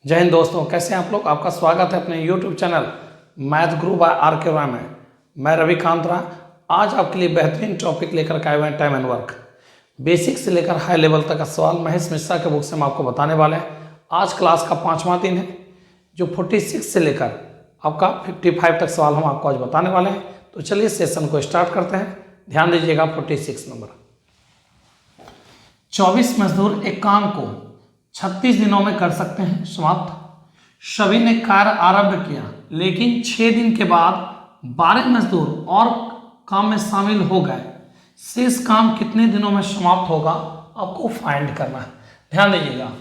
जय हिंद दोस्तों, कैसे हैं आप लोग। आपका स्वागत है अपने YouTube चैनल मैथ गुरु बाय RK राय में। मैं रविकांत राय आज आपके लिए बेहतरीन टॉपिक लेकर के आए हुए हैं, टाइम एंड वर्क। बेसिक से लेकर हाई लेवल तक का सवाल महेश मिश्रा के बुक से हम आपको बताने वाले हैं। आज क्लास का 5वां दिन है, जो 46 से लेकर आपका 55 तक सवाल हम आपको आज बताने वाले हैं। तो चलिए सेशन को स्टार्ट करते हैं। ध्यान दीजिएगा 46 नंबर। 24 मजदूर एक काम को 36 दिनों में कर सकते हैं समाप्त। सभी ने कार्य आरंभ किया, लेकिन 6 दिन के बाद 12 मजदूर और काम में शामिल हो गए। शेष काम कितने दिनों में समाप्त होगा, आपको फाइंड करना है। ध्यान दीजिएगा।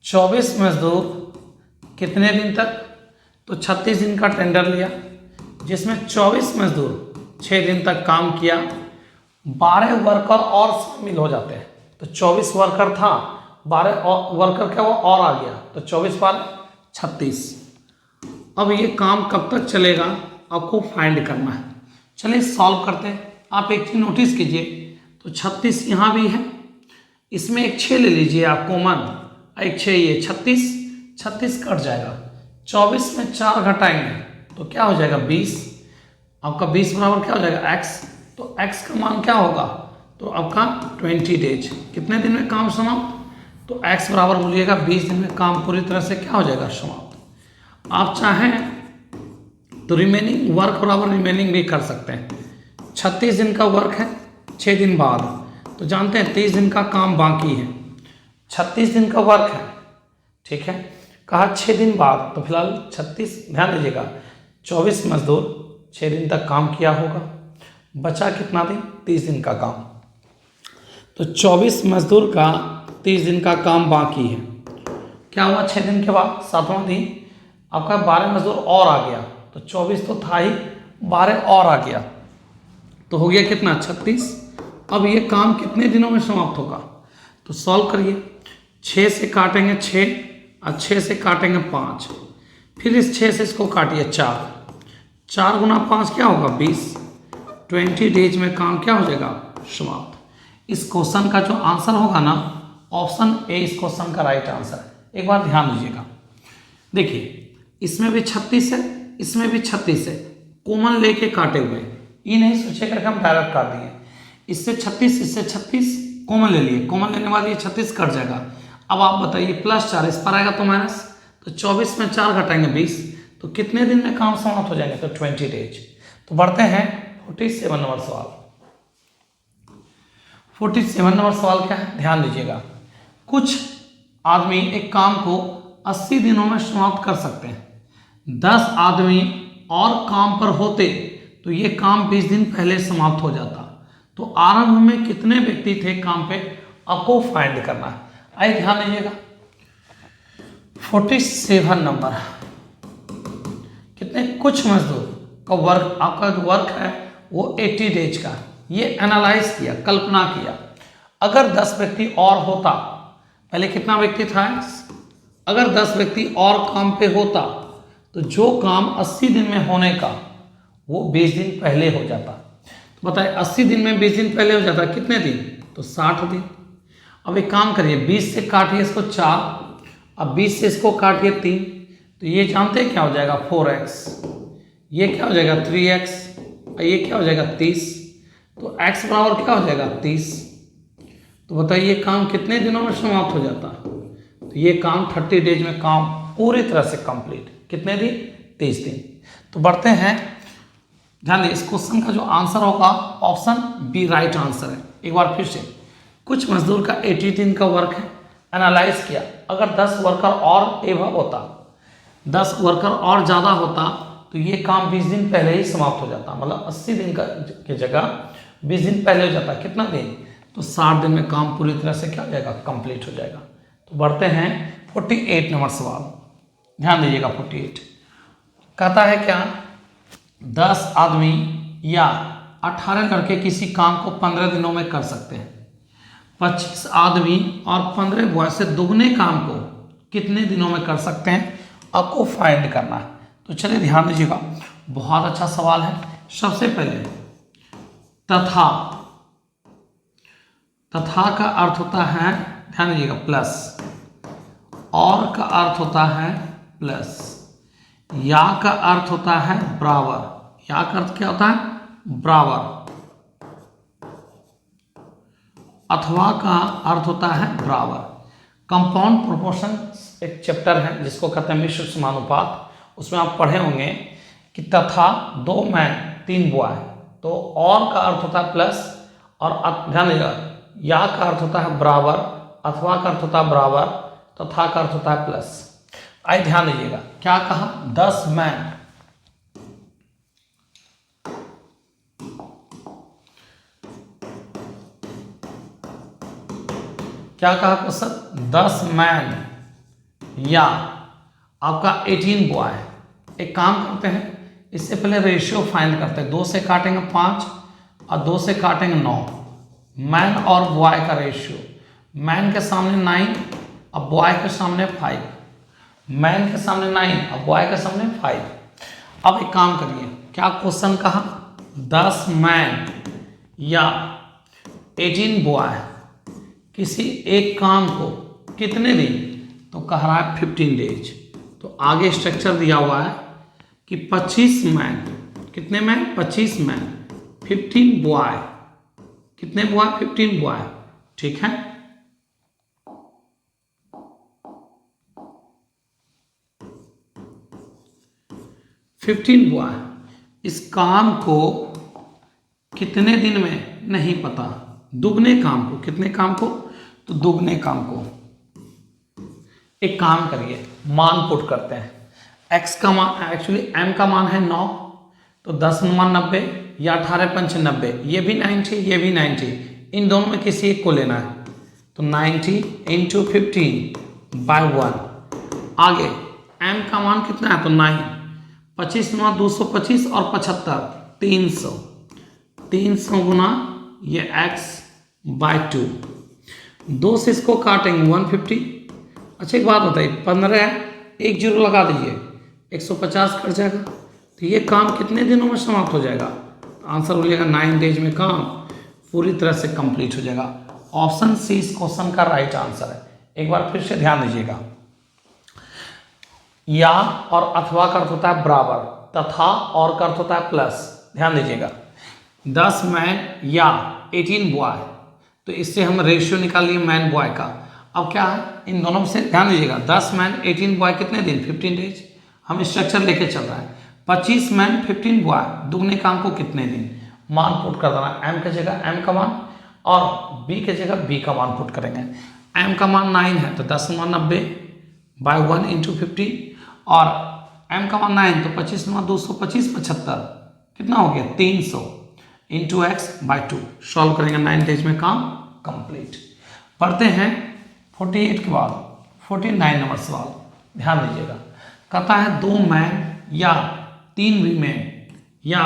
चौबीस मजदूर कितने दिन तक, तो 36 दिन का टेंडर लिया, जिसमें 24 मजदूर 6 दिन तक काम किया। 12 वर्कर और शामिल हो जाते हैं, तो 24 वर्कर था, 12 वर्कर क्या वो और आ गया, तो 24 बार 36। अब ये काम कब तक चलेगा, आपको फाइंड करना है। चलिए सॉल्व करते हैं। आप एक चीज नोटिस कीजिए, तो 36 यहाँ भी है, इसमें एक 6 ले लीजिए आप कॉमन, एक 6 ये 36 कट जाएगा। 24 में 4 घटाएंगे तो क्या हो जाएगा 20। आपका 20 बराबर क्या हो जाएगा x, तो x का मान क्या होगा, तो आपका 20 डेज। कितने दिन में काम समाप्त, तो x बराबर बोलिएगा 20 दिन में काम पूरी तरह से क्या हो जाएगा समाप्त। आप चाहें तो रिमेनिंग वर्क बराबर रिमेनिंग भी कर सकते हैं। 36 दिन का वर्क है 6 दिन बाद, तो जानते हैं 30 दिन का काम बाकी है। 36 दिन का वर्क है, ठीक है, कहा 6 दिन बाद, तो फिलहाल 36। ध्यान दीजिएगा 24 मजदूर 6 दिन तक काम किया होगा, बचा कितना दिन, 30 दिन का काम। तो 24 मजदूर का 30 दिन का काम बाकी है। क्या हुआ 6 दिन के बाद 7वां दिन आपका 12 मजदूर और आ गया, तो 24 तो था ही, 12 और आ गया, तो हो गया कितना 36। अब ये काम कितने दिनों में समाप्त होगा, तो सॉल्व करिए। 6 से काटेंगे 6 और 6 से काटेंगे 5, फिर इस 6 से इसको काटिए 4 गुना 5 क्या होगा 20। 20 डेज में काम क्या हो जाएगा समाप्त। इस क्वेश्चन का जो आंसर होगा ना, ऑप्शन ए इस क्वेश्चन का राइट आंसर है। एक बार ध्यान दीजिएगा, देखिए इसमें भी 36 है, इसमें भी 36 है, कॉमन लेके काटे हुए। ये नहीं सोचेगा कि हम डायरेक्ट काट दिए, इससे 36 इससे 36 कॉमन ले लिए, कॉमन लेने वाले ये 36 कट जाएगा। अब आप बताइए +4 इस पर आएगा तो माइनस, तो 24 में 4 घटाएंगे 20, तो कितने दिन में काम समाप्त हो जाएंगे, तो 20 डेज। तो बढ़ते हैं 47 नंबर सवाल। 47 नंबर सवाल क्या है, ध्यान दीजिएगा। कुछ आदमी एक काम को 80 दिनों में समाप्त कर सकते हैं। 10 आदमी और काम पर होते तो ये काम 20 दिन पहले समाप्त हो जाता। तो आरंभ में कितने व्यक्ति थे काम पे, आपको फाइंड करना है। आइए ध्यान दीजिएगा 47 नंबर। कितने, कुछ मजदूर का वर्क, आपका जो वर्क है वो 80 डेज का। ये एनालाइज किया, कल्पना किया, अगर 10 व्यक्ति और होता, पहले कितना व्यक्ति था, अगर 10 व्यक्ति और काम पे होता तो जो काम 80 दिन में होने का वो 20 दिन पहले हो जाता। तो बताइए 80 दिन में 20 दिन पहले हो जाता, कितने दिन, तो 60 दिन। अब एक काम करिए 20 से काटिए इसको 4, अब 20 से इसको काटिए 3, तो ये जानते हैं क्या हो जाएगा 4x, ये क्या हो जाएगा 3x, और ये क्या हो जाएगा 30, तो x बराबर क्या हो जाएगा 30। तो बताइए काम कितने दिनों में समाप्त हो जाता, तो ये काम 30 डेज में काम पूरी तरह से कंप्लीट। कितने दिन, 30 दिन। तो बढ़ते हैं, ध्यान दें इस क्वेश्चन का जो आंसर होगा ऑप्शन बी राइट आंसर है। एक बार फिर से, कुछ मजदूर का 80 दिन का वर्क है, एनालाइज किया, अगर 10 वर्कर और एवं होता, 10 वर्कर और ज़्यादा होता तो ये काम 20 दिन पहले ही समाप्त हो जाता। मतलब 80 दिन का की जगह 20 दिन पहले हो जाता। कितना दिन, तो 60 दिन में काम पूरी तरह से क्या हो जाएगा, कंप्लीट हो जाएगा। तो बढ़ते हैं 48 नंबर सवाल। ध्यान दीजिएगा 48 कहता है क्या, 10 आदमी या 18 लड़के किसी काम को 15 दिनों में कर सकते हैं। 25 आदमी और 15 बॉय से दुगने काम को कितने दिनों में कर सकते हैं, आपको फाइंड करना है। तो चलिए ध्यान दीजिएगा, बहुत अच्छा सवाल है। सबसे पहले तथा तथा का अर्थ होता है, ध्यान दीजिएगा, प्लस। और का अर्थ होता है प्लस। या का अर्थ होता है बराबर। या का अर्थ क्या होता है? बराबर। अथवा का अर्थ होता है बराबर। कंपाउंड प्रोपोर्शन एक चैप्टर है जिसको कहते हैं मिश्र समानुपात। उसमें आप पढ़े होंगे कि तथा 2 मैन 3 बॉय, तो और का अर्थ होता है प्लस, और ध्यान दीजिएगा, या का अर्थ होता है बराबर, अथवा का अर्थ होता है बराबर, तथा का अर्थ होता है प्लस। आइए ध्यान दीजिएगा, क्या कहा? 10 मैन। क्या कहा क्वेश्चन? 10 मैन या आपका 18 बॉय। एक काम करते हैं, इससे पहले रेशियो फाइंड करते हैं। 2 से काटेंगे 5 और 2 से काटेंगे 9। मैन और बॉय का रेशियो, मैन के सामने 9 और बॉय के सामने 5। मैन के सामने 9 और बॉय के सामने 5। अब एक काम करिए, क्या क्वेश्चन कहा? 10 मैन या 18 बॉय किसी एक काम को कितने दिन, तो कह रहा है 15 डेज। तो आगे स्ट्रक्चर दिया हुआ है कि 25 मैन, कितने मैन? 25 मैन, 15 बॉय, कितने बॉय? 15 बॉय, ठीक है। फिफ्टीन बॉय इस काम को कितने दिन में नहीं पता, दुगने काम को, कितने काम को? तो दुगने काम को। एक काम करिए, मान पुट करते हैं। x का मान, एक्चुअली m का मान है 9, तो 10 मान 90 या 18 पंच 90, ये भी 90, ये भी 90, इन दोनों में किसी एक को लेना है। तो 90 इंटू 15/1। आगे m का मान कितना है? तो 9, 25 9 225 और 75 300, 300 गुना ये x/2। 2 से इसको काटेंगे 150। अच्छा एक बात बताइए, 15 एक जीरो लगा दीजिए, 150 कट जाएगा। तो ये काम कितने दिनों में समाप्त हो जाएगा? आंसर हो जाएगा 9 डेज में काम पूरी तरह से कंप्लीट हो जाएगा। ऑप्शन सी इस क्वेश्चन का राइट आंसर है। एक बार फिर से ध्यान दीजिएगा, या और अथवा का अर्थ होता है बराबर, तथा और का अर्थ होता है प्लस। ध्यान दीजिएगा, 10 मैन या 18 बॉय, तो इससे हम रेशियो निकाल लिए मैन बॉय का। अब क्या है, इन दोनों से ध्यान दीजिएगा, 10 मैन 18 बॉय कितने दिन? 15 डेज। हम स्ट्रक्चर लेके चल रहा है। 25 मैन 15 बॉय, दुगने काम को कितने दिन? मान पुट कर देना, m की जगह m का मान और b की जगह b का मान पुट करेंगे। m का मान 9 है तो 10 मान 90/1 इंटू 50, और m का मान 9 तो 25 मान 225 75, कितना हो गया? 300 इंटू x/2। सॉल्व करेंगे, 9 डेज में काम कंप्लीट। पढ़ते हैं 48 के बाद 49 नंबर सवाल। ध्यान दीजिएगा, कहता है 2 मैन या 3 वीमेन या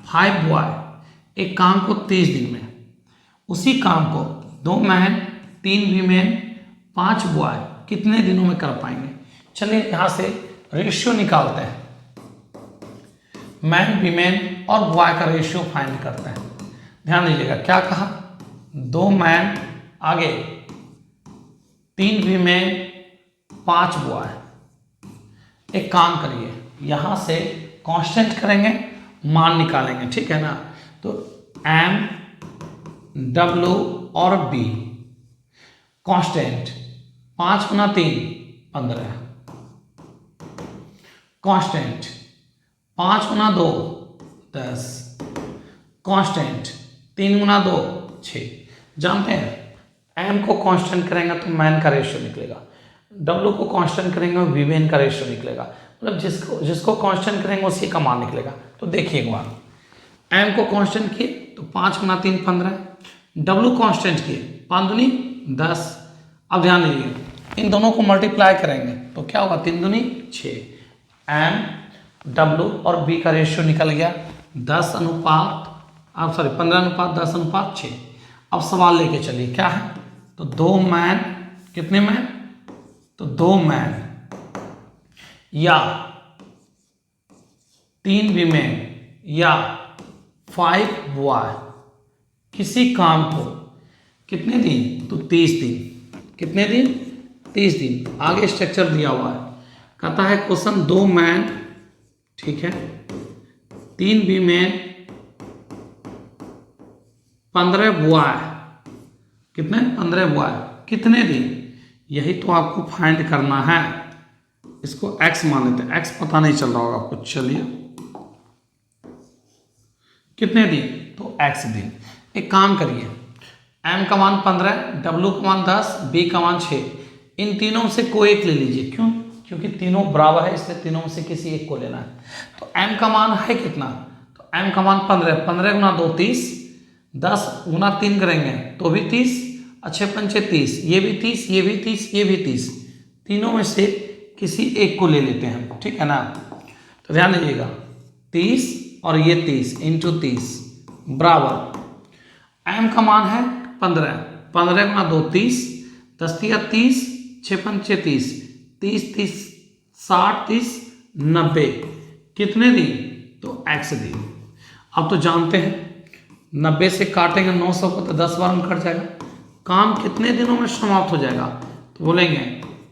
5 बॉय एक काम को 30 दिन में, उसी काम को 2 मैन 3 वीमेन 5 बॉय कितने दिनों में कर पाएंगे? चलिए यहाँ से रेशियो निकालते हैं, मैन वीमेन और बॉय का रेशियो फाइंड करते हैं। ध्यान दीजिएगा, क्या कहा? 2 मैन, आगे 3 वीमेन 5 बॉय। एक काम करिए, यहाँ से कांस्टेंट करेंगे, मान निकालेंगे, ठीक है ना। तो m w और b कांस्टेंट, 5 गुना 3 15, कांस्टेंट 5 गुना 2 10, कांस्टेंट 3 गुना 2 6। जानते हैं m को कांस्टेंट करेंगे तो मैन का रेशियो निकलेगा, w को कांस्टेंट करेंगे वीमेन का रेशियो निकलेगा, मतलब जिसको कांस्टेंट करेंगे उसी का मान निकलेगा। तो देखिए एक बार, m को कांस्टेंट किए तो 5 गुना 3 15, w कांस्टेंट किए 5 दूनी 10। अब ध्यान दीजिए, इन दोनों को मल्टीप्लाई करेंगे तो क्या होगा? 3 दूनी 6। m w और b का रेशियो निकल गया 15:10:6। अब सवाल लेके चलिए, क्या है? तो 2 मैन, कितने मैन? तो 2 मैन या 3 वीमेन या 5 बॉय किसी काम को कितने दिन, तो 30 दिन। कितने दिन, 30 दिन। आगे स्ट्रक्चर दिया हुआ है, कहता है क्वेश्चन 2 मैन, ठीक है, 3 वीमेन, 15 बॉय, कितने, 15 बॉय, कितने दिन, यही तो आपको फाइंड करना है। इसको x मान लेते हैं, x पता नहीं चल रहा होगा आपको, चलिए कितने दिन, तो x दिन। एक काम करिए, m का मान 15, w का मान 10, b का मान 6, इन तीनों से कोई एक ले लीजिए। क्यों, क्योंकि तीनों बराबर है, इसलिए तीनों में से किसी एक को लेना है। तो m का मान है कितना, तो m का मान 15, 15 गुना 2 30, 10 गुना 3 करेंगे तो भी 30, अच्छे पंचे 30, ये भी 30, ये भी 30, ये भी 30, तीनों में से किसी एक को ले लेते हैं, ठीक है ना। तो ध्यान दीजिएगा, 30 और ये 30 इंटू 30 बराबर, m का मान है 15, 15 गुना 2 30, 10 तिया 30, 6 पंचे 30, 30 30 60 30 90, कितने दिन, तो x दिन। अब तो जानते हैं 90 से काटेंगे 900 को तो 10 बार में कट जाएगा, काम कितने दिनों में समाप्त हो जाएगा, तो बोलेंगे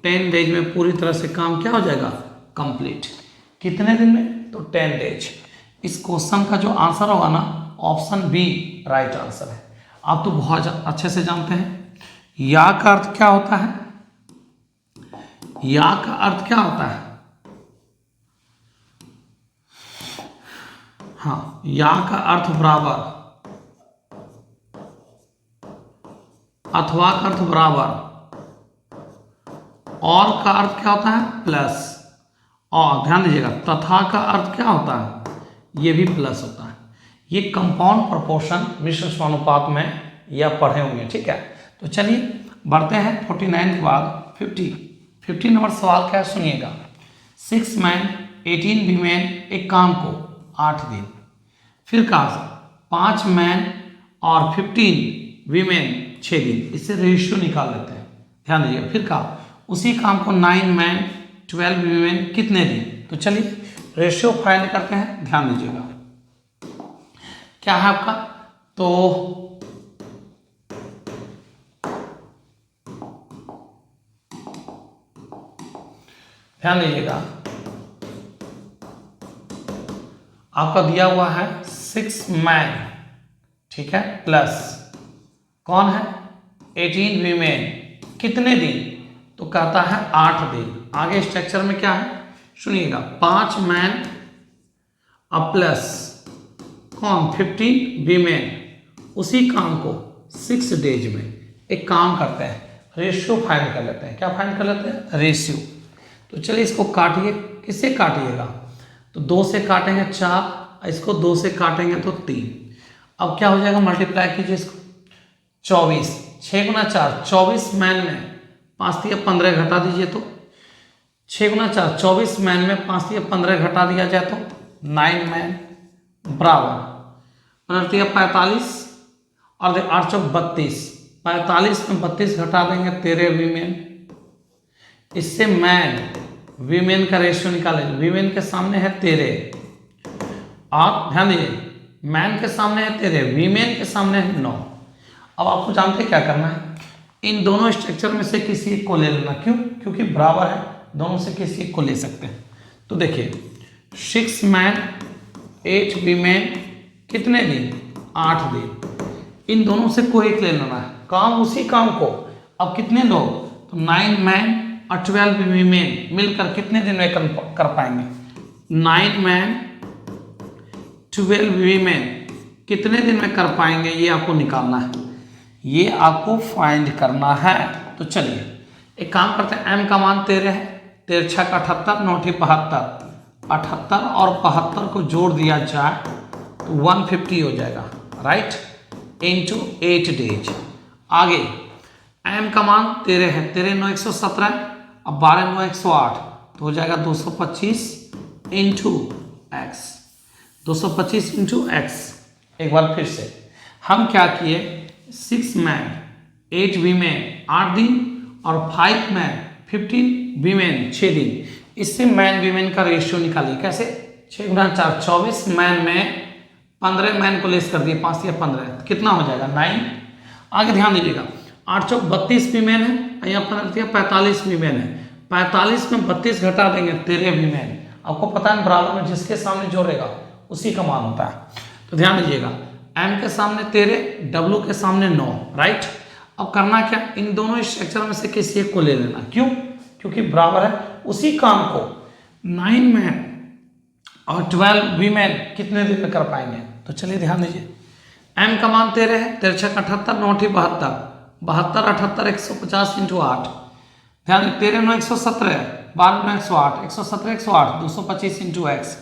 10 डेज में पूरी तरह से काम क्या हो जाएगा, कंप्लीट। कितने दिन में, तो 10 डेज। इस क्वेश्चन का जो आंसर होगा ना, ऑप्शन बी राइट आंसर है। आप तो बहुत अच्छे से जानते हैं या का अर्थ क्या होता है, या का अर्थ क्या होता है, हाँ, या का अर्थ बराबर, अथवा का अर्थ बराबर, और का अर्थ क्या होता है, प्लस, और ध्यान दीजिएगा तथा का अर्थ क्या होता है, ये भी प्लस होता है। ये कंपाउंड प्रोपोर्शन मिश्र समानुपात में या पढ़े होंगे, ठीक है। तो चलिए बढ़ते हैं 49 के बाद 50 नंबर सवाल क्या है, सुनिएगा। 6 मैन 18 वीमेन, एक काम को 8 दिन। फिर कहा 5 मैन और 15 वीमेन 6 दिन, इससे रेशियो निकाल लेते हैं। ध्यान दीजिएगा, फिर कहा उसी काम को 9 मैन 12 वीमेन कितने दिन। तो चलिए रेशियो फाइंड करते हैं, ध्यान दीजिएगा क्या है आपका, तो ध्यान दीजिएगा आपका दिया हुआ है 6 मैन, ठीक है, प्लस कौन है 18 वीमेन, कितने दिन, तो कहता है 8 दिन। आगे स्ट्रक्चर में क्या है सुनिएगा, 5 मैन अब प्लस कौन 15 वीमेन, उसी काम को 6 डेज में। एक काम करते हैं, रेशियो फाइंड कर लेते हैं। क्या फाइंड कर लेते हैं, रेशियो। तो चलिए इसको काटिए, किससे काटिएगा, तो 2 से काटेंगे 4, इसको 2 से काटेंगे तो 3। अब क्या हो जाएगा, मल्टीप्लाई कीजिए इसको, 24, 6 गुना 4 24 मैन में 5 दिया 15 घटा दीजिए, तो 6 गुना 4 24 मैन में 5 दिया 15 घटा दिया जाए तो 9 मैन बराबर 45 और 8 चौक 32, 45 में 32 घटा देंगे 13 वीमेन। इससे मैन वीमेन का रेशियो निकालेंगे, वीमेन के सामने है 13 और ध्यान दीजिए मैन के सामने है 13, वीमेन के सामने है 9। अब आपको जानते हैं क्या करना है, इन दोनों स्ट्रक्चर में से किसी एक को ले लेना। क्यों, क्योंकि बराबर है, दोनों से किसी एक को ले सकते हैं। तो देखिए 6 मैन 8 वीमेन कितने दिन, 8 दिन। इन दोनों से कोई एक ले लेना है, काम उसी काम को। अब कितने लोग, तो 9 मैन और 12 वीमेन मिलकर कितने दिन में कर पाएंगे, 9 मैन 12 वीमेन कितने दिन में कर पाएंगे, ये आपको निकालना है, ये आपको फाइंड करना है। तो चलिए एक काम करते हैं, m का मान 13 है, 13 6 का 78, 9 72, 78 और 75 को जोड़ दिया जाए तो 150 हो जाएगा, राइट, इंटू 8 डेज। आगे m का मान 13 है, 13 9 117 अब 12 9 108 तो हो जाएगा 225 इंटू एक्स, 225 इंटू एक्स। एक बार फिर से हम क्या किए, 6 मैन 8 वीमेन 8 दिन और 5 मैन 15 वीमेन 6 दिन। इससे मैन वीमेन का रेशियो निकालिए। कैसे, 6 गुना 4 24 मैन में 15 मैन को लेस कर दिए, 5 या 15 कितना हो जाएगा 9, आगे ध्यान दीजिएगा, 8 चौक 32 वीमेन है, यहाँ पर रख दिया 45 वीमेन है, 45 में 32 घटा देंगे 13 वीमेन। आपको पता है बराबर में जिसके सामने जोड़ेगा उसी का मान होता है। तो ध्यान दीजिएगा, एम के सामने 13, डब्ल्यू के सामने 9, राइट। अब करना क्या, इन दोनों स्ट्रक्चर में से किसी एक को ले लेना। क्यों? क्योंकि बराबर है, उसी काम को 9 मैन और 12 वीमेन कितने दिन में कर पाएंगे। तो चलिए ध्यान दीजिए, एम का मान 13 है, 13 छक 78, 9 ठी 72, 72 78 150 इंटू 8, ध्यान 13 9 117 है, 12 9 108, 117 108, 225 इंटू एक्स।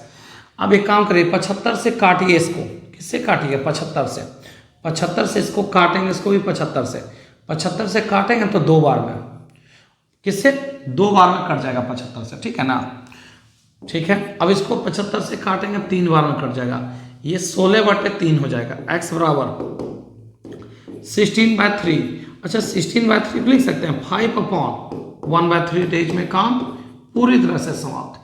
अब एक काम करिए, 75 से काटिए इसको, किससे काटिए 75 से, 75 से इसको काटेंगे, इसको भी 75 से, 75 से काटेंगे तो 2 बार में, किससे 2 बार में कट जाएगा 75 से, ठीक है ना। ठीक है, अब इसको 75 से काटेंगे 3 बार में कट जाएगा, ये 16/3 हो जाएगा। x बराबर 16/3, अच्छा 16/3 लिख सकते हैं, 5/1/3 डेज में काम पूरी तरह से समाप्त।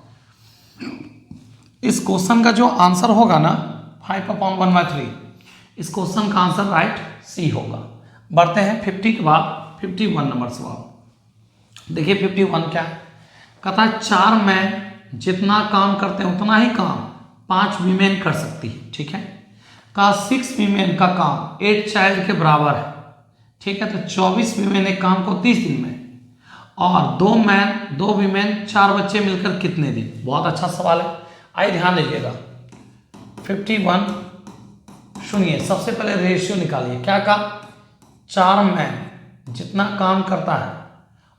इस क्वेश्चन का जो आंसर होगा ना 5/1/3, इस क्वेश्चन का आंसर राइट सी होगा। बढ़ते हैं 50 के बाद 51 नंबर सवाल। देखिए 51 क्या है, कहता है 4 मैन जितना काम करते हैं उतना ही काम 5 वीमेन कर सकती है, ठीक है। का 6 वीमेन का काम 8 चाइल्ड के बराबर है, ठीक है। तो 24 वीमेन एक काम को 30 दिन में, और 2 मैन 2 वीमेन 4 बच्चे मिलकर कितने दिन। बहुत अच्छा सवाल है, आइए ध्यान दीजिएगा। 51 सुनिए, सबसे पहले रेशियो निकालिए। क्या कहा, 4 मैन जितना काम करता है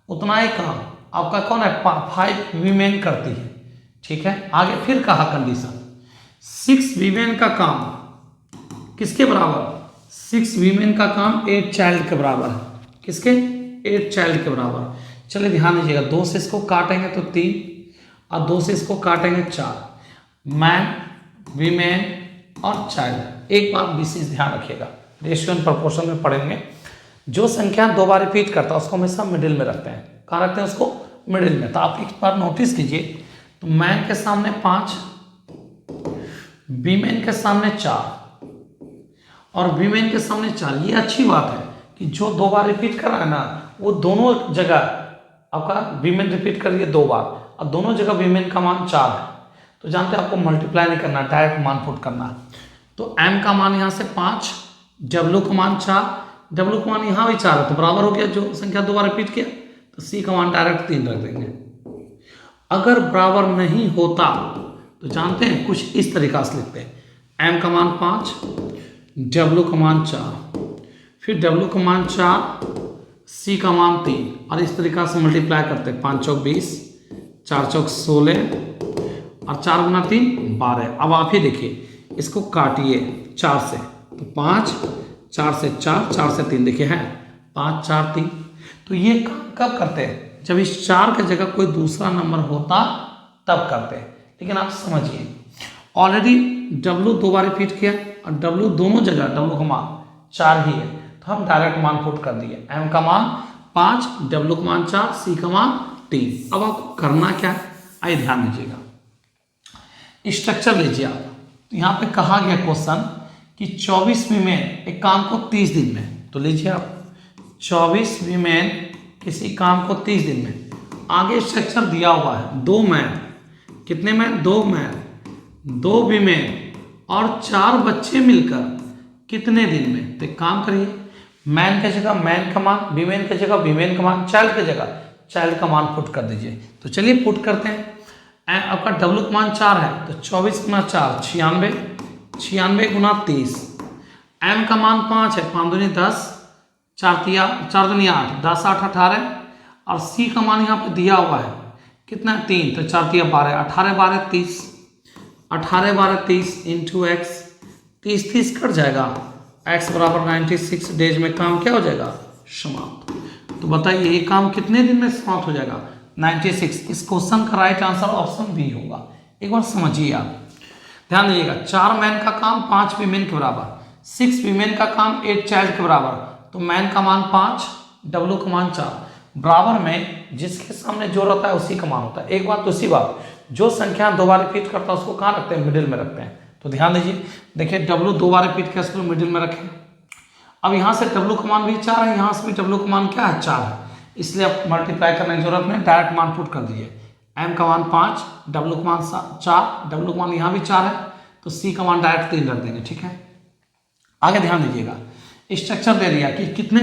उतना ही काम आपका कौन है 5 वीमेन करती है, ठीक है। आगे फिर कहा कंडीशन, 6 वीमेन का काम किसके बराबर, 6 वीमेन का काम 8 चाइल्ड के बराबर है, किसके 8 चाइल्ड के बराबर। चलिए ध्यान दीजिएगा, 2 से इसको काटेंगे तो 3, और 2 से इसको काटेंगे 4, मैन वीमेन और चाइल्ड। एक बात विशेष ध्यान रखिएगा, रेशियो एंड प्रोपोर्शन में पढ़ेंगे, जो संख्या 2 बार रिपीट करता है उसको हमेशा मिडिल में रखते हैं। कहाँ रखते हैं उसको, मिडिल में। तो आप एक बार नोटिस कीजिए, तो मैन के सामने 5, वीमेन के सामने 4 और वीमेन के सामने 4। ये अच्छी बात है कि जो 2 बार रिपीट कर रहा है ना, वो दोनों जगह आपका वीमेन रिपीट कर रही है 2 बार, और दोनों जगह वीमेन का मान 4 है। तो जानते हैं आपको मल्टीप्लाई नहीं करना, डायरेक्ट मान पुट करना है। तो एम का मान यहाँ से 5, डब्ल्यू का मान 4, डब्ल्यू का मान यहाँ भी 4 है, तो बराबर हो गया, जो संख्या 2 बार रिपीट किया। तो सी का मान डायरेक्ट 3 रख देंगे। अगर बराबर नहीं होता तो जानते हैं कुछ इस तरीका से लिखते हैं, एम का मान 5, डब्ल्यू का मान 4, फिर डब्ल्यू का मान 4, सी का मान 3, और इस तरीका से मल्टीप्लाई करते हैं। 5 चौक 20, 4 चौक 16, और 4 गुना 3 12। अब आप ही देखिए, इसको काटिए 4 से, तो 5, 4 से 4, 4 से 3, देखिए है 5 4 3। तो ये काम कब करते हैं, जब इस 4 की जगह कोई दूसरा नंबर होता तब करते हैं। लेकिन आप समझिए, ऑलरेडी डब्ल्यू 2 बार रिपीट किया, और डब्ल्यू दोनों जगह डब्ल्यू का मान 4 ही है, तो हम डायरेक्ट मान पुट कर दिए। एम का मान 5, डब्ल्यू का मान 4, सी का मान 3। अब आपको करना क्या है, आइए ध्यान दीजिएगा, स्ट्रक्चर लीजिए आप। तो यहाँ पे कहा गया क्वेश्चन कि 24 वीमेन एक काम को 30 दिन में, तो लीजिए आप 24 वीमेन किसी काम को 30 दिन में। आगे स्ट्रक्चर दिया हुआ है, 2 मैन, कितने मैन 2 मैन, 2 वीमेन और 4 बच्चे मिलकर कितने दिन में। तो एक काम करिए, मैन की जगह मैन का मान, वीमेन की जगह वीमेन का मान, चाइल्ड की जगह चाइल्ड का मान पुट कर दीजिए। तो चलिए पुट करते हैं। आपका डब्ल्यू का मान 4 है, तो 24 गुना 4 96, 96 गुना 30। एम का मान 5 है, 5 दूनी 10, 4 दूनी 8, 10 8 18, और सी का मान यहाँ पे दिया हुआ है कितना 3, तो 4 3 12, 18 12 30, 18 12 30 इंटू एक्स, 30 30 कट जाएगा, एक्स बराबर 96 डेज में काम क्या हो जाएगा, समाप्त। तो बताइए ये काम कितने दिन में समाप्त हो जाएगा, 96। इस क्वेश्चन का राइट आंसर ऑप्शन बी होगा। एक बार समझिए आप, ध्यान दीजिएगा, 4 मैन का काम 5 वीमेन के बराबर, 6 वीमेन का काम 8 चाइल्ड के बराबर। तो मैन का मान 5, डब्ल्यू का मान 4, बराबर में जिसके सामने जो रहता है उसी का मान होता है। एक बात तो उसी बात, जो संख्या 2 बार रिपीट करता है उसको कहाँ रखते हैं, मिडिल में रखते हैं। तो ध्यान दीजिए, देखिए डब्ल्यू 2 बार रिपीट किया, उसको मिडिल में रखें। अब यहाँ से W का मान भी 4 है, यहाँ से भी W का मान क्या है 4 है, इसलिए अब मल्टीप्लाई करने की जरूरत नहीं, डायरेक्ट मान पुट कर दीजिए। M का मान 5, W का मान 4, W का मान यहाँ भी 4 है, तो C का मान डायरेक्ट 3 रख देंगे। ठीक है, आगे ध्यान दीजिएगा, स्ट्रक्चर दे दिया कि कितने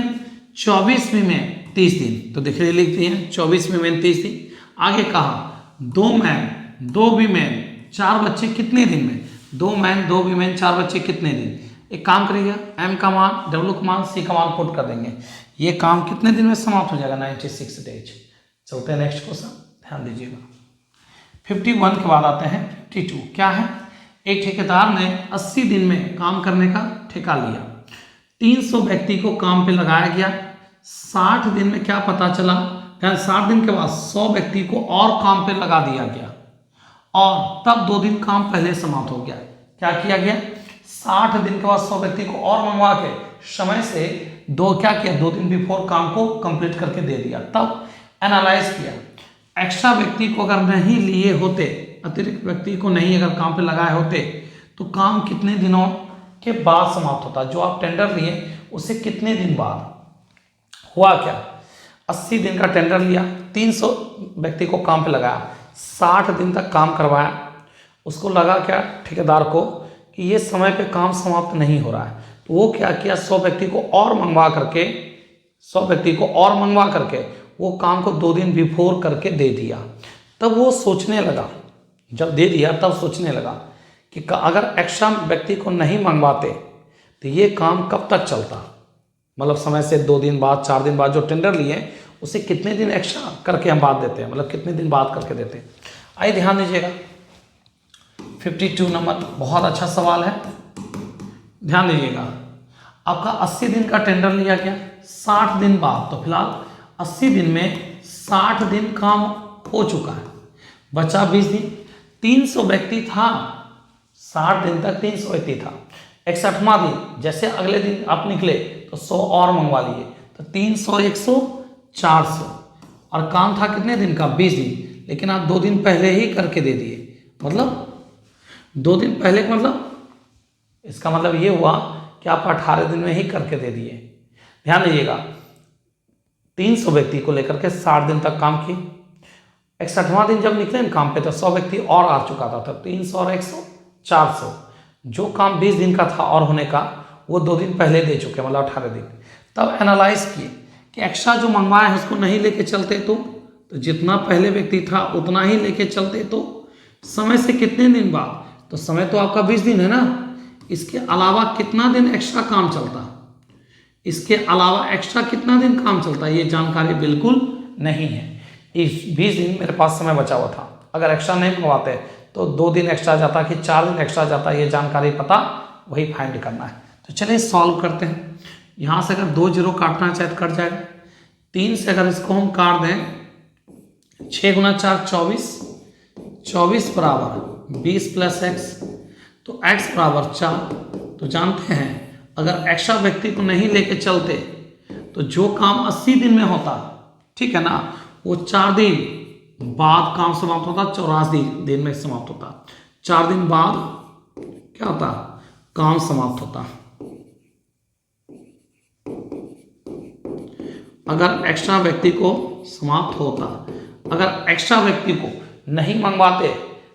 24वीं में 30 दिन, तो देखिए लिख दिए 24वीं में 30 दिन। आगे कहा 2 मैन 2 वीमेन 4 बच्चे कितने दिन में, 2 मैन 2 वीमेन 4 बच्चे कितने दिन। एक काम करिएगा, M का मान W का मान C का मान पुट कर देंगे, ये काम कितने दिन में समाप्त हो जाएगा, 96 डेज। चलते हैं नेक्स्ट क्वेश्चन, ध्यान दीजिएगा। 51 के बाद आते हैं 52। क्या है, एक ठेकेदार ने 80 दिन में काम करने का ठेका लिया, 300 व्यक्ति को काम पे लगाया गया, 60 दिन में क्या पता चला, 60 दिन के बाद 100 व्यक्ति को और काम पे लगा दिया गया और तब 2 दिन काम पहले समाप्त हो गया। क्या किया गया, 60 दिन के बाद 100 व्यक्ति को और मंगवा के समय से क्या किया, 2 दिन बिफोर काम को कंप्लीट करके दे दिया। तब एनालाइज किया, एक्स्ट्रा व्यक्ति को अगर नहीं लिए होते, अतिरिक्त व्यक्ति को नहीं अगर काम पे लगाए होते तो काम कितने दिनों के बाद समाप्त होता, जो आप टेंडर लिए उसे कितने दिन बाद। हुआ क्या, 80 दिन का टेंडर लिया, 300 व्यक्ति को काम पे लगाया, 60 दिन तक काम करवाया, उसको लगा क्या ठेकेदार को कि ये समय पे काम समाप्त नहीं हो रहा है, तो वो क्या किया, 100 व्यक्ति को और मंगवा करके वो काम को 2 दिन बिफोर करके दे दिया। तब वो सोचने लगा, जब दे दिया तब सोचने लगा कि अगर एक्स्ट्रा व्यक्ति को नहीं मंगवाते तो ये काम कब तक चलता, मतलब समय से 2 दिन बाद 4 दिन बाद जो टेंडर लिए उसे कितने दिन एक्स्ट्रा करके हम बाद देते हैं, मतलब कितने दिन बाद करके देते हैं। आइए ध्यान दीजिएगा, 52 नंबर बहुत अच्छा सवाल है, ध्यान दीजिएगा। आपका 80 दिन का टेंडर लिया गया, 60 दिन बाद, तो फिलहाल 80 दिन में 60 दिन काम हो चुका है, बचा 20 दिन। 300 व्यक्ति था, 60 दिन तक 300 व्यक्ति था, 61वां दिन जैसे अगले दिन आप निकले तो 100 और मंगवा लिए, तो 300 100 400, और काम था कितने दिन का, 20 दिन, लेकिन आप 2 दिन पहले ही करके दे दिए, मतलब 2 दिन पहले का मतलब, इसका मतलब ये हुआ कि आप 18 दिन में ही करके दे दिए। ध्यान दीजिएगा, 300 व्यक्ति को लेकर के 60 दिन तक काम किए, 61वां दिन जब निकले काम पे तो 100 व्यक्ति और आ चुका था, तो 300 और 100 400, जो काम 20 दिन का था और होने का वो 2 दिन पहले दे चुके, मतलब 18 दिन। तब एनालाइज किए कि एक्स्ट्रा जो मंगवाए हैं उसको नहीं लेके चलते तो जितना पहले व्यक्ति था उतना ही लेके चलते तो समय से कितने दिन बाद, तो समय तो आपका 20 दिन है ना, इसके अलावा कितना दिन एक्स्ट्रा काम चलता, इसके अलावा एक्स्ट्रा कितना दिन काम चलता, ये जानकारी बिल्कुल नहीं है। इस 20 दिन मेरे पास समय बचा हुआ था, अगर एक्स्ट्रा नहीं मंगवाते तो 2 दिन एक्स्ट्रा जाता कि 4 दिन एक्स्ट्रा जाता, ये जानकारी पता वही फाइंड करना है। तो चलिए सॉल्व करते हैं। यहाँ से अगर 2 जीरो काटना चाहे तो कट जाएगा, 3 से अगर इसको हम काट दें, 6 गुना 4 24, 24 बराबर 20 प्लस x, तो x बराबर 4। तो जानते हैं अगर एक्स्ट्रा व्यक्ति को नहीं लेके चलते तो जो काम 80 दिन में होता, ठीक है ना, वो 4 दिन बाद काम समाप्त होता, 84 दिन में समाप्त होता, 4 दिन बाद क्या होता, काम समाप्त होता। अगर एक्स्ट्रा व्यक्ति को समाप्त होता, अगर एक्स्ट्रा व्यक्ति को नहीं मंगवाते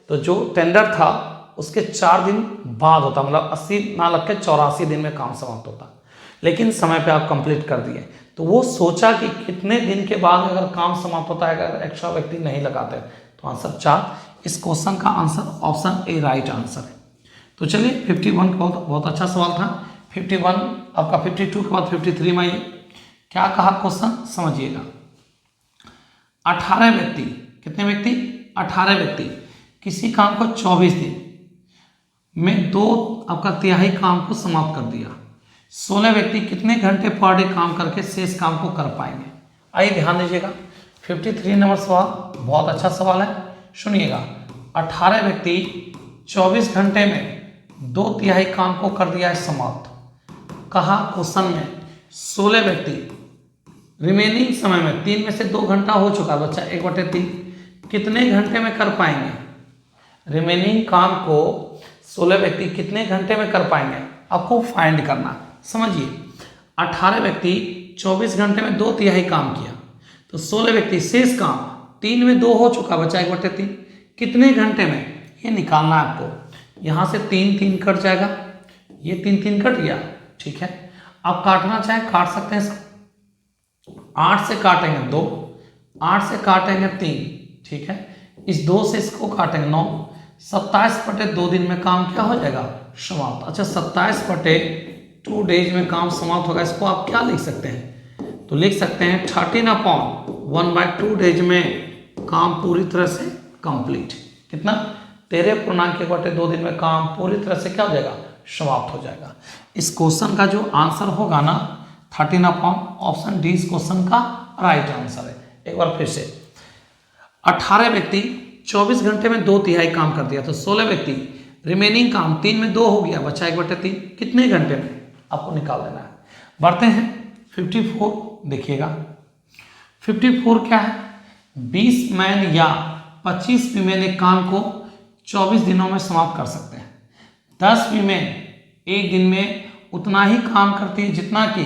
तो जो टेंडर था उसके 4 दिन बाद होता, मतलब 80 ना लग के 84 दिन में काम समाप्त होता, लेकिन समय पे आप कंप्लीट कर दिए। तो वो सोचा कि कितने दिन के बाद अगर काम समाप्त होता है अगर एक्स्ट्रा व्यक्ति नहीं लगाते, तो आंसर 4। इस क्वेश्चन का answer option A right answer है। तो चलिए 51 बहुत अच्छा सवाल था। 51 आपका 52 के बाद 53 में क्या कहा क्वेश्चन समझिएगा। 18 व्यक्ति, कितने व्यक्ति, 18 व्यक्ति किसी काम को 24 दिन में 2 आपका तिहाई काम को समाप्त कर दिया। 16 व्यक्ति कितने घंटे पर डे काम करके शेष काम को कर पाएंगे। आइए ध्यान दीजिएगा, 53 नंबर सवाल बहुत अच्छा सवाल है, सुनिएगा। 18 व्यक्ति 24 घंटे में 2 तिहाई काम को कर दिया है समाप्त। कहा क्वेश्चन में 16 व्यक्ति रिमेनिंग समय में 3 में से 2 घंटा हो चुका बच्चा 1/3 कितने घंटे में कर पाएंगे। रिमेनिंग काम को 16 व्यक्ति कितने घंटे में कर पाएंगे आपको फाइंड करना। समझिए 18 व्यक्ति 24 घंटे में 2/3 काम किया, तो 16 व्यक्ति शेष काम 3 में 2 हो चुका, बचा 1/3 कितने घंटे में, ये निकालना है आपको। यहाँ से 3 3 कट जाएगा, ये 3 3 कट गया, ठीक है। आप काटना चाहें काट सकते हैं इसको, 8 से काटेंगे 2, 8 से काटेंगे 3, ठीक है। इस 2 से इसको काटेंगे 9, 27/2 दिन में काम क्या हो जाएगा, समाप्त। अच्छा 27/2 डेज में काम समाप्त होगा, इसको आप क्या लिख सकते हैं, तो लिख सकते हैं 13/1/2 डेज में काम पूरी तरह से कंप्लीट। कितना, 13.1/2 दिन में काम पूरी तरह से क्या हो जाएगा, समाप्त हो जाएगा। इस क्वेश्चन का जो आंसर होगा ना 13/, ऑप्शन डी इस क्वेश्चन का राइट आंसर है। एक बार फिर से, 18 व्यक्ति 24 घंटे में 2/3 काम कर दिया, तो 16 व्यक्ति रिमेनिंग काम 3 में 2 हो गया, बचा 1/3 कितने घंटे में, आपको निकाल लेना है। बढ़ते हैं 54, देखिएगा 54 क्या है, 20 मैन या 25 वीमेन एक काम को 24 दिनों में समाप्त कर सकते हैं। 10 वीमेन एक दिन में उतना ही काम करती है जितना कि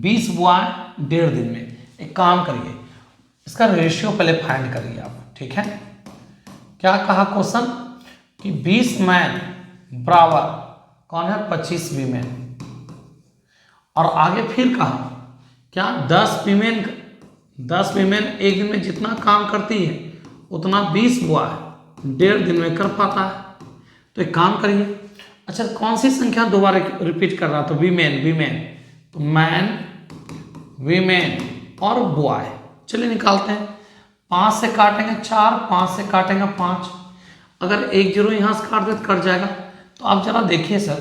20 बॉय 1.5 दिन में। एक काम करिए, इसका रेशियो पहले फाइंड करिए आप, ठीक है। क्या कहा क्वेश्चन कि 20 मैन बराबर कौन है, 25 वीमेन, और आगे फिर कहा क्या 10 वीमेन एक दिन में जितना काम करती है उतना 20 बॉय 1.5 दिन में कर पाता है। तो एक काम करिए, अच्छा कौन सी संख्या दोबारा रिपीट कर रहा, तो वीमेन, तो मैन, वीमेन और बॉय, चलिए निकालते हैं। 5 से काटेंगे 4, 5 से काटेंगे 5, अगर 1 0 यहाँ से काट दे तो कट जाएगा। तो आप जरा देखिए सर,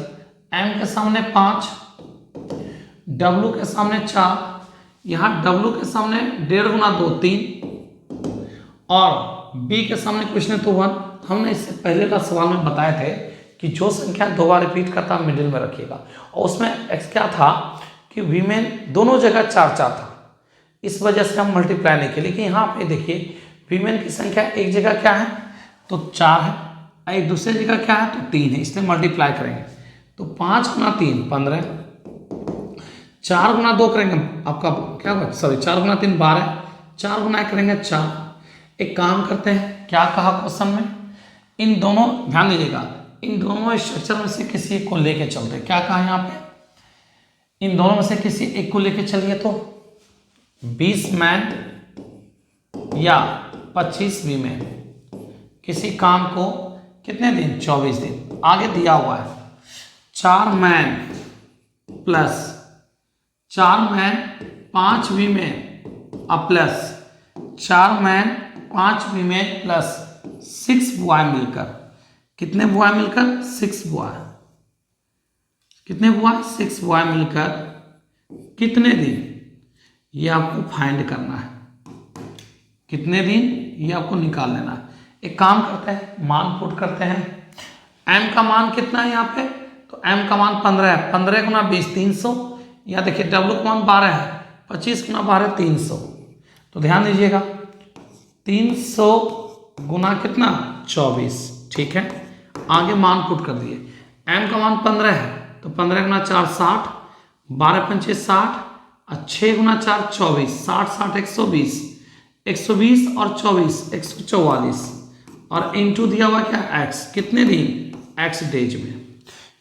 m के सामने 5, w के सामने 4, यहाँ w के सामने 1.5 गुना 2 3, और b के सामने कुछ नहीं तो 1। हमने इससे पहले का सवाल में बताए थे कि जो संख्या 2 बार रिपीट करता मिडिल में रखिएगा, और उसमें x क्या था कि वीमेन दोनों जगह 4 4 था, इस वजह से हम मल्टीप्लाई नहीं किए। लेकिन यहाँ पे देखिए वीमेन की संख्या एक जगह क्या है, तो 4 है, एक दूसरी जगह क्या है, तो 3 है, इसलिए मल्टीप्लाई करेंगे। तो 5 गुना 3 15, 4 गुना 2 करेंगे आपका क्या होगा, सॉरी 4 गुना 3 12, 4 गुना 1 करेंगे 4। एक काम करते हैं, क्या कहा क्वेश्चन में, इन दोनों, ध्यान दीजिएगा, इन दोनों स्ट्रक्चर में से किसी एक को लेके चलते, क्या कहा यहाँ पे, इन दोनों में से किसी एक को लेके चलिए। तो 20 मैन या 25 वीमेन किसी काम को कितने दिन, 24 दिन। आगे दिया हुआ है 4 मैन प्लस 5 वीमेन और plus 4 man 5 women plus 6 boy मिलकर, कितने बॉय मिलकर, 6 बॉय, कितने बॉय, 6 बॉय मिलकर कितने दिन, ये आपको फाइंड करना है, कितने दिन ये आपको निकाल लेना है। एक काम करते हैं, मान पुट करते हैं। m का मान कितना है यहाँ पे, तो m का मान 15 है, 15 गुना 20 300, या देखिए w का मान 12 है, 25 गुना 12 300। तो ध्यान दीजिएगा 300 गुना कितना, 24, ठीक है। आगे मान पुट कर दिए, m का मान 15 है, तो 15 गुना 4 60, 12 पंचे 60, और 6 गुना 4 24, 60 60 120, 120 और 24 144, और इंटू दिया हुआ क्या, x, कितने दिन, x डेज में।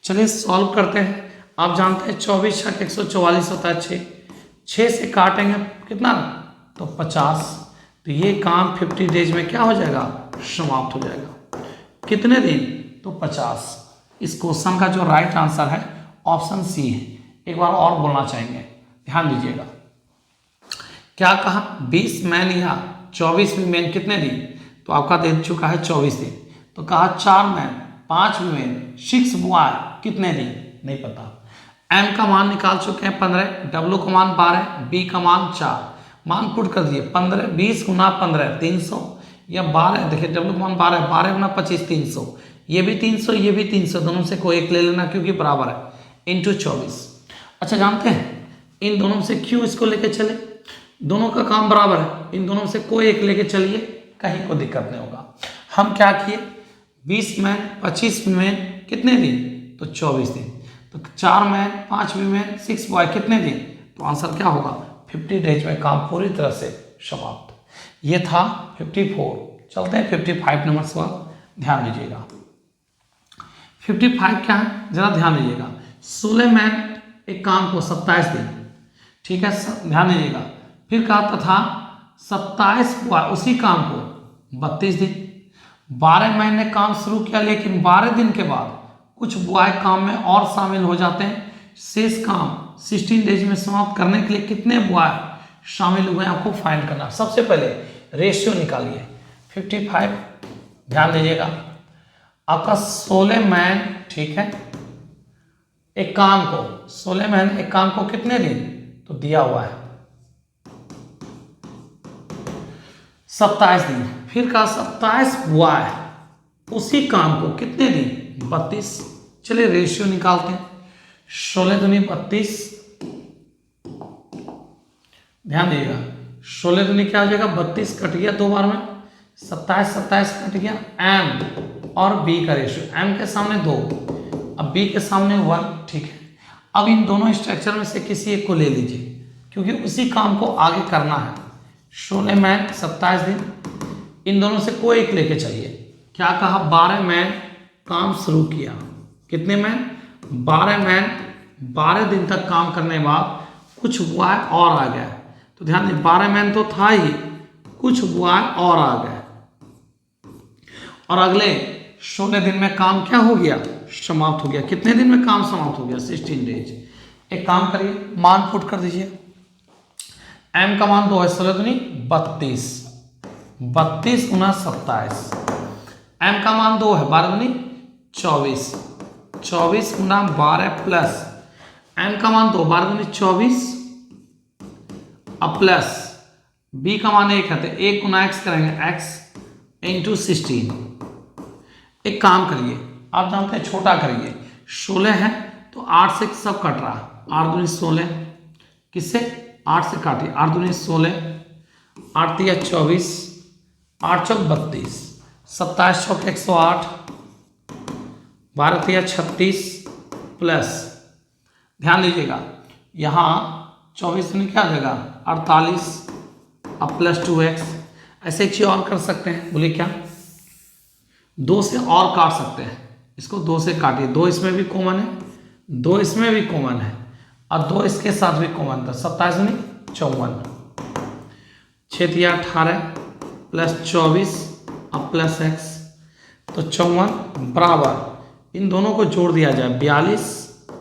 चलिए सॉल्व करते हैं। आप जानते हैं 24 छक 144 होता है, 6 से काटेंगे कितना, तो 50। तो ये काम 50 डेज में क्या हो जाएगा, समाप्त हो जाएगा। कितने दिन, तो 50। इस क्वेश्चन का जो राइट आंसर है ऑप्शन सी है। एक बार और बोलना चाहेंगे, ध्यान दीजिएगा। क्या कहा, 20 मैन या 24 वीमेन कितने दिन, तो आपका दे चुका है 24 दिन। तो कहा 4 मैन 5 वीमेन 6 बॉय कितने दिन, नहीं पता। m का मान निकाल चुके हैं 15, w का मान 12, b का मान 4, मान पुट कर दिए 15, 20 गुना 15 300, या 12, देखिए w का मान 12, 12 गुना 25 300, ये भी 300 ये भी 300, दोनों से कोई एक ले लेना क्योंकि बराबर है, इंटू 24। अच्छा जानते हैं इन दोनों से क्यों इसको लेके चले, दोनों का काम बराबर है, इन दोनों से कोई एक लेके चलिए, कहीं को दिक्कत नहीं होगा। हम क्या किए, 20 मैन 25 वीमेन कितने दिन, तो 24 दिन। तो 4 मैन 5 वीमेन 6 बॉय कितने दिन, तो आंसर क्या होगा, 50 डेज में काम पूरी तरह से समाप्त। ये था 54। चलते हैं 55 नंबर सवाल, ध्यान दीजिएगा। 55 क्या है, जरा ध्यान दीजिएगा। सुलेमान एक काम को 27 दिन, ठीक है, ध्यान दीजिएगा। फिर कहा तथा 27 उसी काम को 32 दिन। 12 महीने काम शुरू किया, लेकिन 12 दिन के बाद कुछ बॉय काम में और शामिल हो जाते हैं। शेष काम 16 डेज में समाप्त करने के लिए कितने बॉय शामिल हुए आपको फाइंड करना। सबसे पहले रेशियो निकालिए 55, ध्यान दीजिएगा। आपका सुलेमान, ठीक है, एक काम को, सुलेमान एक काम को कितने दिन, तो दिया हुआ है 27 दिन। फिर का 27 बॉय उसी काम को कितने दिन, 32। चलिए रेशियो निकालते हैं। 16 दूनी 32, ध्यान दीजिएगा। 16 दूनी क्या हो जाएगा, 32 कट गया 2 बार में, 27 27 कट गया। एम और बी का रेशियो, एम के सामने 2, अब बी के सामने 1, ठीक है। अब इन दोनों स्ट्रक्चर में से किसी एक को ले लीजिए, क्योंकि उसी काम को आगे करना है। सुलेमान 27 दिन, इन दोनों से कोई एक लेके चलिए। क्या कहा, 12 मैन काम शुरू किया, कितने मैन, 12 मैन 12 दिन तक काम करने के बाद कुछ बॉय और आ गया। तो ध्यान दें, 12 मैन तो था ही, कुछ बॉय और आ गए, और अगले 16 दिन में काम क्या हो गया, समाप्त हो गया। कितने दिन में काम समाप्त हो गया, 16 डेज। एक काम करिए, मान पुट कर दीजिए। एम का मान 2 है, 16 दूनी 32, 32 गुना 27। एम का मान 2 है, 12 दूनी 24, 24 गुना 12 प्लस एम का मान 2, 12 दूनी 24, अब प्लस बी का मान 1 है, तो 1 गुना एक्स करेंगे, एक्स इंटू 16। एक काम करिए, आप जानते हैं छोटा करिए, 16 है तो 8 से सब कट रहा, 8 दूनी 16, किससे, 8 से काटिए, 8 दूनी 16, 8 तिया 24, 8 चौक 32, 27 चौक 108, 12 तिया 36 प्लस, ध्यान दीजिएगा यहाँ 24 दूनी क्या आ जाएगा, 48, अब प्लस 2x। ऐसे एक चीज और कर सकते हैं, बोले क्या, 2 से और काट सकते हैं, इसको 2 से काटिए, 2 इसमें भी कॉमन है, 2 इसमें भी कॉमन है, और 2 इसके साथ भी कॉमन था। 27 दूनी 54, 6 तिया 18 प्लस 24 अब प्लस x, तो 54 बराबर इन दोनों को जोड़ दिया जाए 42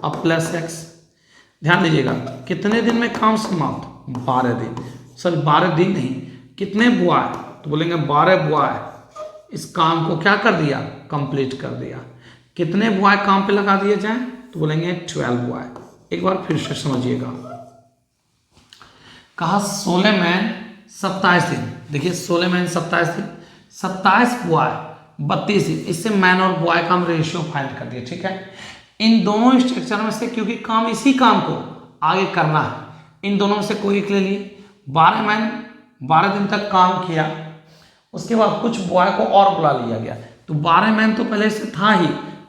अब प्लस x। ध्यान दीजिएगा कितने दिन में काम समाप्त, 12 दिन, सॉरी 12 दिन नहीं, कितने बॉय, तो बोलेंगे 12 बॉय इस काम को क्या कर दिया, कंप्लीट कर दिया। कितने बॉय काम पे लगा दिए जाए, तो बोलेंगे 12 बॉय। एक बार फिर से समझिएगा, कहा सुलेमान 27 दिन, देखिए सुलेमान 27 दिन, 27 बॉय 32 दिन, इससे मैन और बॉय का हम रेशियो फाइंड कर दिए, ठीक है। इन दोनों स्ट्रक्चर में से, क्योंकि काम इसी काम को आगे करना है, इन दोनों में से कोई एक ले लिए। 12 मैन 12 दिन तक काम किया, उसके बाद कुछ बॉय को और बुला लिया गया, तो 12 मैन तो पहले से था ही,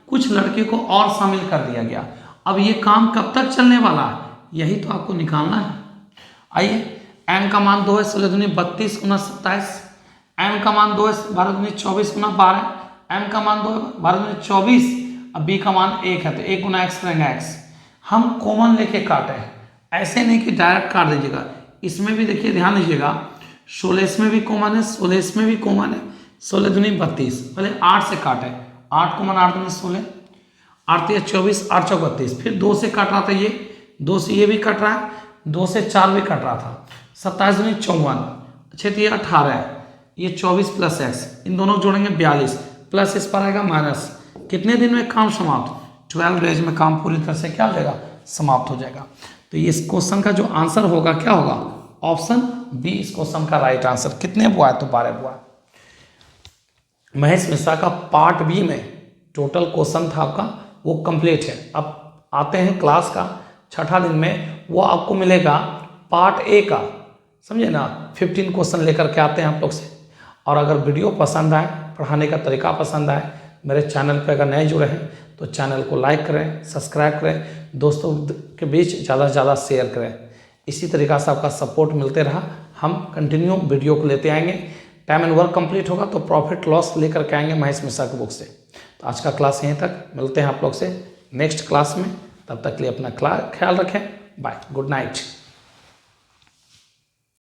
कुछ लड़के को और शामिल कर दिया गया। अब ये काम कब तक चलने वाला है, यही तो आपको निकालना है। आइए, एम का मान 2 है, 16 दूनी 32 गुना 27, एम का मान 2 है, 12 दूनी 24 गुना 12, एम का मान 2 है, 12 दूनी 24, अब बी का मान 1 है, तो 1 गुना एक्स करेंगे एक्स। हम कॉमन लेके काटे हैं, ऐसे नहीं कि डायरेक्ट काट दीजिएगा। इसमें भी देखिए, ध्यान दीजिएगा, 16 इसमें भी कॉमन है, 16 इसमें भी कॉमन है, 16 दूनी 32, पहले 8 से काटे, 8 कॉमन, 8 दूनी 16, 8 तिया 24, 8 चौक 32, फिर 2 से काट रहा था, ये 2 से ये भी कट रहा है, 2 से 4 भी कट रहा था, 27 दूनी 54, 6 तिया 18, ये 24 प्लस एक्स, इन दोनों जोड़ेंगे 42 प्लस इस पर आएगा माइनस। कितने दिन में काम समाप्त, 12 डेज में काम पूरी तरह से क्या हो जाएगा, समाप्त हो जाएगा। तो इस क्वेश्चन का जो आंसर होगा क्या होगा, ऑप्शन बी इस क्वेश्चन का राइट आंसर। कितने बुआ है, तो 12 बुआ। महेश मिश्रा का पार्ट बी में टोटल क्वेश्चन था आपका, वो कंप्लीट है। अब आते हैं क्लास का छठा दिन में, वो आपको मिलेगा पार्ट ए का, समझे ना, 15 क्वेश्चन लेकर के आते हैं आप लोग से। और अगर वीडियो पसंद आए, पढ़ाने का तरीका पसंद आए, मेरे चैनल पे अगर नए जुड़े हैं तो चैनल को लाइक करें, सब्सक्राइब करें, दोस्तों के बीच ज़्यादा से ज़्यादा शेयर करें। इसी तरीक़ा से आपका सपोर्ट मिलते रहा, हम कंटिन्यू वीडियो को लेते आएंगे। टाइम एंड वर्क कंप्लीट होगा तो प्रॉफिट लॉस लेकर के आएंगे महेश मिश्रा की बुक से। तो आज का क्लास यहीं तक, मिलते हैं आप लोग से नेक्स्ट क्लास में। तब तक के लिए अपना ख्याल रखें। Bye, good night.